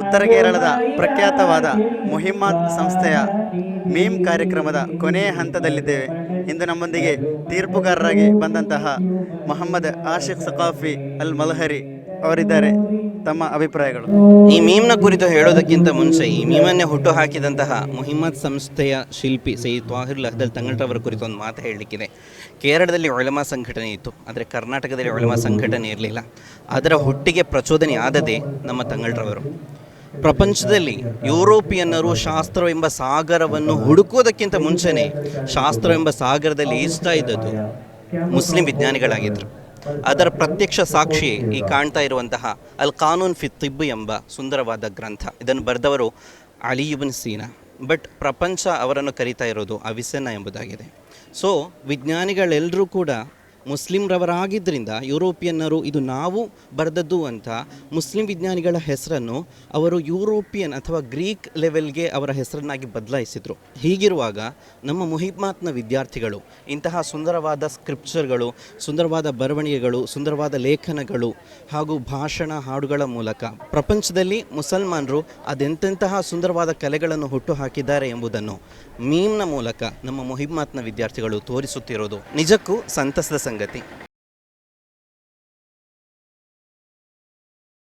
ಉತ್ತರ ಕೇರಳದ ಪ್ರಖ್ಯಾತವಾದ ಮುಹಿಮ್ಮತ್ ಸಂಸ್ಥೆಯ ಮೀಮ್ ಕಾರ್ಯಕ್ರಮದ ಕೊನೆಯ ಹಂತದಲ್ಲಿದ್ದೇವೆ. ಇಂದು ನಮ್ಮೊಂದಿಗೆ ತೀರ್ಪುಗಾರರಾಗಿ ಬಂದಂತಹ ಮೊಹಮ್ಮದ್ ಆಶಿಕ್ ಸಕಾಫಿ ಅಲ್ ಮಲ್ಹರಿ ಅವರಿದ್ದಾರೆ. ತಮ್ಮ ಅಭಿಪ್ರಾಯಗಳು. ಈ ಮೀಮ್ನ ಕುರಿತು ಹೇಳೋದಕ್ಕಿಂತ ಮುಂಚೆ ಈ ಮೀಮನ್ನೇ ಹುಟ್ಟು ಹಾಕಿದಂತಹ ಮುಹಿಮ್ಮತ್ ಸಂಸ್ಥೆಯ ಶಿಲ್ಪಿ ಸೈಯದ್ ತ್ವಾಹಿರ್ ಲಹದಲ್ ತಂಗಳ್ರವರ ಕುರಿತು ಒಂದು ಮಾತು ಹೇಳಲಿಕ್ಕಿದೆ. ಕೇರಳದಲ್ಲಿ ಉಲಮಾ ಸಂಘಟನೆ ಇತ್ತು, ಆದರೆ ಕರ್ನಾಟಕದಲ್ಲಿ ಉಲಮಾ ಸಂಘಟನೆ ಇರಲಿಲ್ಲ. ಅದರ ಹುಟ್ಟಿಗೆ ಪ್ರಚೋದನೆ ಆದದೇ ನಮ್ಮ ತಂಗಳ್ರವರು. ಪ್ರಪಂಚದಲ್ಲಿ ಯುರೋಪಿಯನ್ನರು ಶಾಸ್ತ್ರವೆಂಬ ಸಾಗರವನ್ನು ಹುಡುಕೋದಕ್ಕಿಂತ ಮುಂಚೆನೇ ಶಾಸ್ತ್ರವೆಂಬ ಸಾಗರದಲ್ಲಿ ಈಜ್ತಾ ಇದ್ದದ್ದು ಮುಸ್ಲಿಂ ವಿಜ್ಞಾನಿಗಳಾಗಿದ್ದರು. ಅದರ ಪ್ರತ್ಯಕ್ಷ ಸಾಕ್ಷಿ ಈ ಕಾಣ್ತಾ ಇರುವಂತಹ ಅಲ್ ಕಾನೂನ್ ಫಿ ತಿಬ್ ಎಂಬ ಸುಂದರವಾದ ಗ್ರಂಥ. ಇದನ್ನು ಬರೆದವರು ಅಲಿ ಇಬ್ನ್ ಸೀನಾ. ಬಟ್ ಪ್ರಪಂಚ ಅವರನ್ನು ಕರೀತಾ ಇರೋದು ಅವಿಸೆನ್ನ ಎಂಬುದಾಗಿದೆ. ಸೊ ವಿಜ್ಞಾನಿಗಳೆಲ್ಲರೂ ಕೂಡ ಮುಸ್ಲಿಮ್ರವರಾಗಿದ್ದರಿಂದ ಯುರೋಪಿಯನ್ನರು ಇದು ನಾವು ಬರೆದದ್ದು ಅಂತ ಮುಸ್ಲಿಂ ವಿಜ್ಞಾನಿಗಳ ಹೆಸರನ್ನು ಅವರು ಯುರೋಪಿಯನ್ ಅಥವಾ ಗ್ರೀಕ್ ಲೆವೆಲ್ಗೆ ಅವರ ಹೆಸರನ್ನಾಗಿ ಬದಲಾಯಿಸಿದರು. ಹೀಗಿರುವಾಗ ನಮ್ಮ ಮುಹಿಮ್ಮತ್ನ ವಿದ್ಯಾರ್ಥಿಗಳು ಇಂತಹ ಸುಂದರವಾದ ಸ್ಕ್ರಿಪ್ಚರ್ಗಳು, ಸುಂದರವಾದ ಬರವಣಿಗೆಗಳು, ಸುಂದರವಾದ ಲೇಖನಗಳು ಹಾಗೂ ಭಾಷಣ ಹಾಡುಗಳ ಮೂಲಕ ಪ್ರಪಂಚದಲ್ಲಿ ಮುಸಲ್ಮಾನರು ಅದೆಂತೆಂತಹ ಸುಂದರವಾದ ಕಲೆಗಳನ್ನು ಹುಟ್ಟು ಹಾಕಿದ್ದಾರೆ ಎಂಬುದನ್ನು ಮೀಮ್ನ ಮೂಲಕ ನಮ್ಮ ಮುಹಿಮ್ಮತ್ನ ವಿದ್ಯಾರ್ಥಿಗಳು ತೋರಿಸುತ್ತಿರೋದು ನಿಜಕ್ಕೂ ಸಂತಸದ ಸಂಗತಿ.